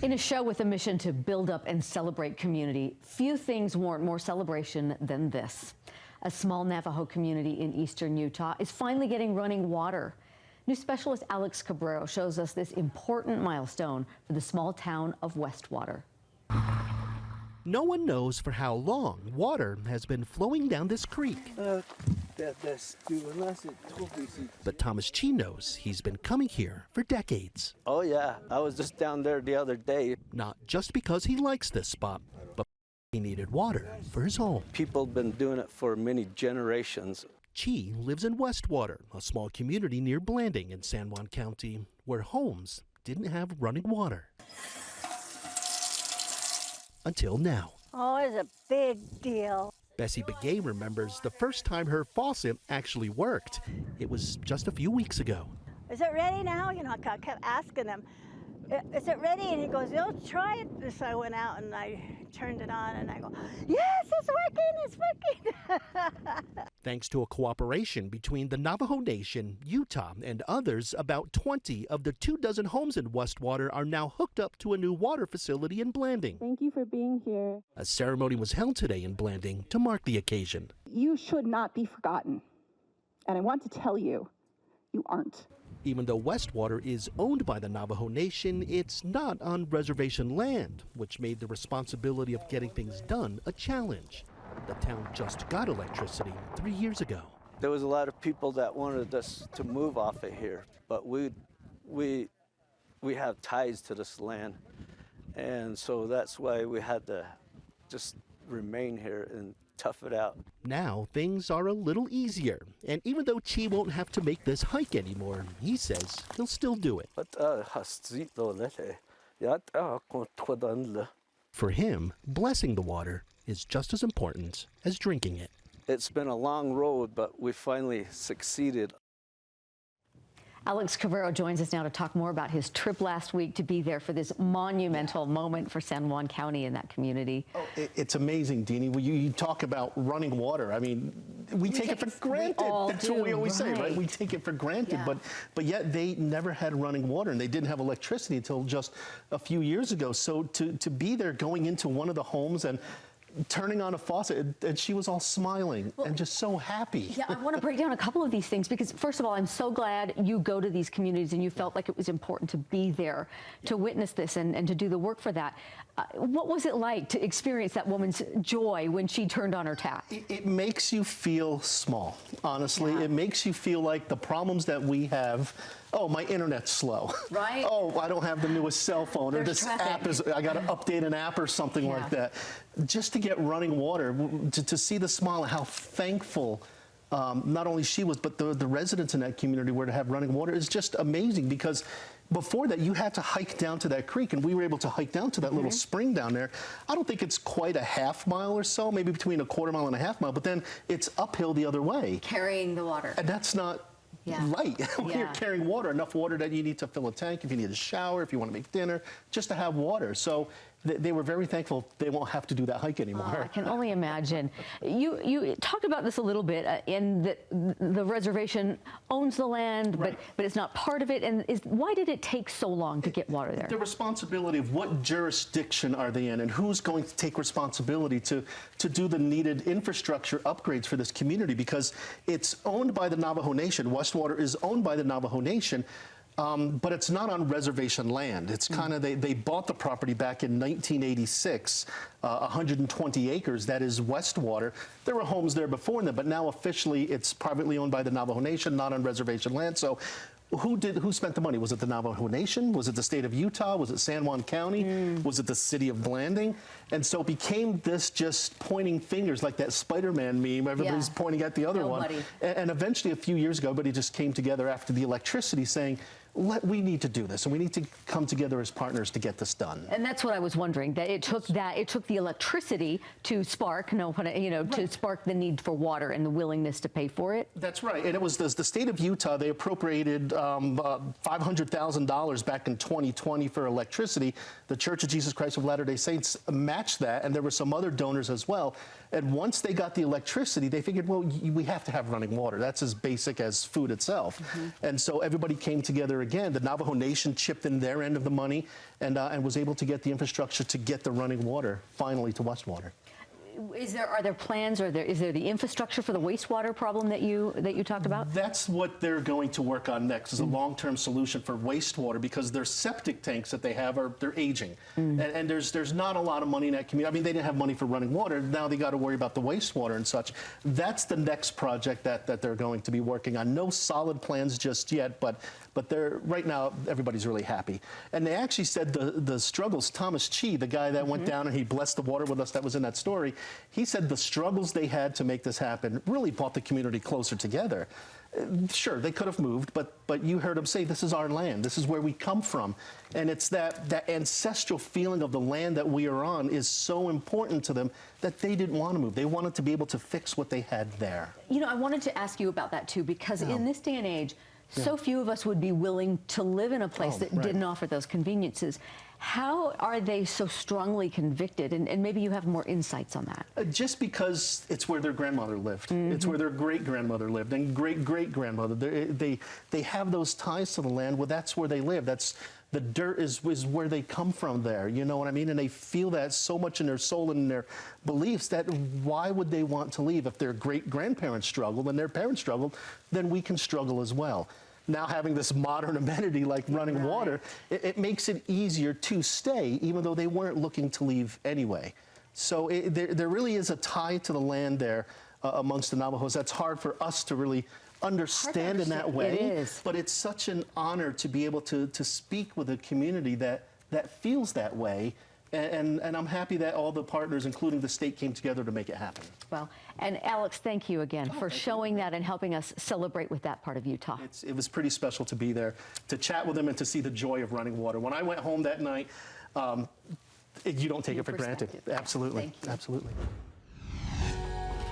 In a show with a mission to build up and celebrate community, few things warrant more celebration than this. A small Navajo community in eastern Utah is finally getting running water. News specialist Alex Cabrero shows us this important milestone for the small town of Westwater. No one knows for how long water has been flowing down this creek. But Thomas Chi knows he's been coming here for decades. Oh yeah, I was just down there the other day. Not just because he likes this spot, but he needed water for his home. People have been doing it for many generations. Chi lives in Westwater, a small community near Blanding in San Juan County, where homes didn't have running water. Until now. Oh, it's a big deal. Bessie Begay remembers the first time her faucet actually worked. It was just a few weeks ago. Is it ready now? You know, I kept asking him, is it ready? And he goes, "You'll try it." So I went out and I turned it on and I go, yes, it's working. Thanks to a cooperation between the Navajo Nation, Utah, and others, about 20 of the 24 homes in Westwater are now hooked up to a new water facility in Blanding. Thank you for being here. A ceremony was held today in Blanding to mark the occasion. You should not be forgotten. And I want to tell you, you aren't. Even though Westwater is owned by the Navajo Nation, it's not on reservation land, which made the responsibility of getting things done a challenge. The town just got electricity 3 years ago. There was a lot of people that wanted us to move off of here, but we have ties to this land, and so that's why we had to just remain here and tough it out. Now things are a little easier, and even though Chi won't have to make this hike anymore, he says he'll still do it. For him, blessing the water is just as important as drinking it. It's been a long road, but we finally succeeded. Alex Cabrero joins us now to talk more about his trip last week to be there for this monumental moment for San Juan County and that community. Oh, it's amazing, Deanie. When you talk about running water, I mean, we take it for granted. That's what we always say, right? We take it for granted, but yet they never had running water, and they didn't have electricity until just a few years ago. So to be there, going into one of the homes and turning on a faucet, and she was all smiling and just so happy. Yeah, I want to break down a couple of these things because, first of all, I'm so glad you go to these communities and you felt like it was important to be there to witness this and to do the work for that. What was it like to experience that woman's joy when she turned on her tap? It makes you feel small, honestly. It makes you feel like the problems that we have. Oh, my internet's slow. Right. Oh, I don't have the newest cell phone. Or this app is, I got to update an app or something like that. Just to get running water, to see the smile and how thankful not only she was, but the residents in that community were to have running water is just amazing, because before that, you had to hike down to that creek, and we were able to hike down to that little spring down there. I don't think it's quite a half mile or so, maybe between a quarter mile and a half mile, but then it's uphill the other way. Carrying the water. And that's not light. You're carrying water, enough water that you need to fill a tank, if you need a shower, if you want to make dinner, just to have water. So they were very thankful they won't have to do that hike anymore. I can only imagine. You talked about this a little bit in the reservation owns the land, but it's not part of it. And why did it take so long to get water there? The responsibility of what jurisdiction are they in, and who's going to take responsibility to do the needed infrastructure upgrades for this community, because it's owned by the Navajo Nation. Westwater is owned by the Navajo Nation. But it's not on reservation land. It's kind of, they bought the property back in 1986, 120 acres, that is Westwater. There were homes there before them, but now officially it's privately owned by the Navajo Nation, not on reservation land. So who spent the money? Was it the Navajo Nation? Was it the state of Utah? Was it San Juan County? Was it the city of Blanding? And so it became this just pointing fingers, like that Spider-Man meme. Everybody's pointing at the other one. And eventually, a few years ago, everybody just came together after the electricity saying, we need to do this, and we need to come together as partners to get this done. And that's what I was wondering, that it took the electricity to spark, to spark the need for water and the willingness to pay for it. That's right. And it was the state of Utah, they appropriated $500,000 back in 2020 for electricity. The Church of Jesus Christ of Latter-day Saints matched that, and there were some other donors as well. And once they got the electricity, they figured, well, we have to have running water. That's as basic as food itself. And so everybody came together there again, the Navajo Nation chipped in their end of the money and was able to get the infrastructure to get the running water finally to Westwater. Are there plans, or is there the infrastructure for the wastewater problem that you talked about? That's what they're going to work on next, is a long-term solution for wastewater, because their septic tanks that they have they're aging, and there's not a lot of money in that community. I mean, they didn't have money for running water. Now they got to worry about the wastewater and such. That's the next project that they're going to be working on. No solid plans just yet, but they're right now. Everybody's really happy, and they actually said the struggles. Thomas Chi, the guy that went down and he blessed the water with us, that was in that story. He said the struggles they had to make this happen really brought the community closer together. Sure, they could have moved, but you heard him say, this is our land, this is where we come from. And it's that ancestral feeling of the land that we are on is so important to them that they didn't want to move. They wanted to be able to fix what they had there. You know, I wanted to ask you about that too, because in this day and age, so few of us would be willing to live in a place that didn't offer those conveniences. How are they so strongly convicted? And maybe you have more insights on that. Just because it's where their grandmother lived. It's where their great-grandmother lived, and great-great-grandmother. They have those ties to the land. Well, that's where they live. The dirt is where they come from there, you know what I mean? And they feel that so much in their soul and in their beliefs that why would they want to leave? If their great-grandparents struggled and their parents struggled, then we can struggle as well. Now having this modern amenity like running water, it makes it easier to stay, even though they weren't looking to leave anyway. So there really is a tie to the land there amongst the Navajos. That's hard for us to really understand in that way. It is. But it's such an honor to be able to speak with a community that feels that way. And I'm happy that all the partners, including the state, came together to make it happen. Well, and Alex, thank you again for showing that and helping us celebrate with that part of Utah. It was pretty special to be there, to chat with them and to see the joy of running water. When I went home that night, you don't take it for granted. Absolutely, absolutely.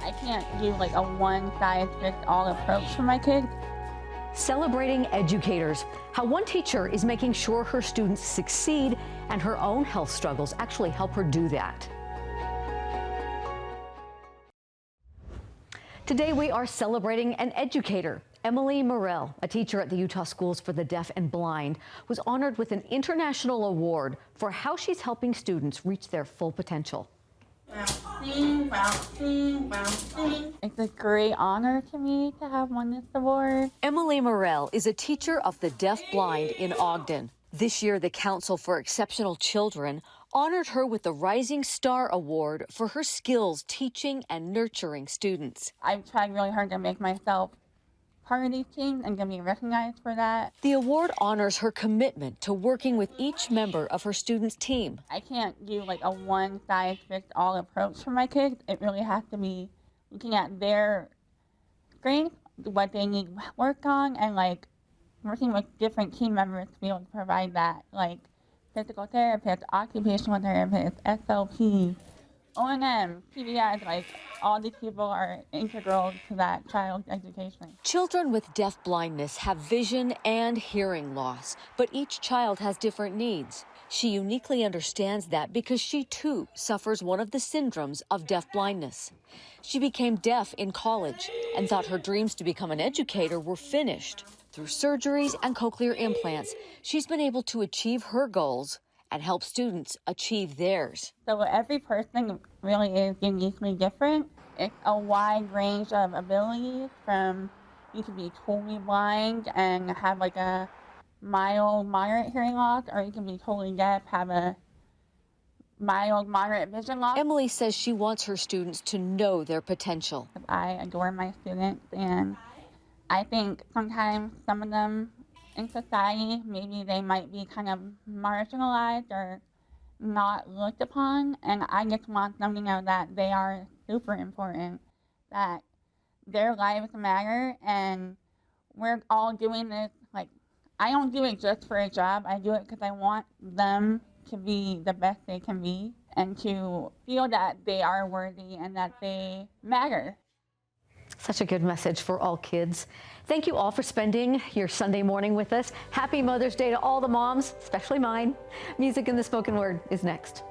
I can't do like a one-size-fits-all approach for my kids. Celebrating educators, how one teacher is making sure her students succeed and her own health struggles actually help her do that. Today we are celebrating an educator. Emily Morell, a teacher at the Utah Schools for the Deaf and Blind, was honored with an international award for how she's helping students reach their full potential. It's a great honor to me to have won this award. Emily Morell is a teacher of the deaf-blind in Ogden. This year, the Council for Exceptional Children honored her with the Rising Star Award for her skills teaching and nurturing students. I've tried really hard to make myself part of these teams and to be recognized for that. The award honors her commitment to working with each member of her students' team. I can't do like a one-size-fits-all approach for my kids. It really has to be looking at their strengths, what they need work on, and like working with different team members to be able to provide that, like physical therapists, occupational therapists, SLPs, O&M, PBIs, like all these people are integral to that child's education. Children with deaf blindness have vision and hearing loss, but each child has different needs. She uniquely understands that because she too suffers one of the syndromes of deaf blindness. She became deaf in college and thought her dreams to become an educator were finished. Through surgeries and cochlear implants, she's been able to achieve her goals and help students achieve theirs. So every person really is uniquely different. It's a wide range of abilities, from you could be totally blind and have like a mild, moderate hearing loss, or you can be totally deaf, have a mild, moderate vision loss. Emily says she wants her students to know their potential. I adore my students, and I think sometimes some of them in society, maybe they might be kind of marginalized or not looked upon, and I just want them to know that they are super important, that their lives matter, and we're all doing this, like, I don't do it just for a job, I do it because I want them to be the best they can be and to feel that they are worthy and that they matter. Such a good message for all kids. Thank you all for spending your Sunday morning with us. Happy Mother's Day to all the moms, especially mine. Music and the spoken word is next.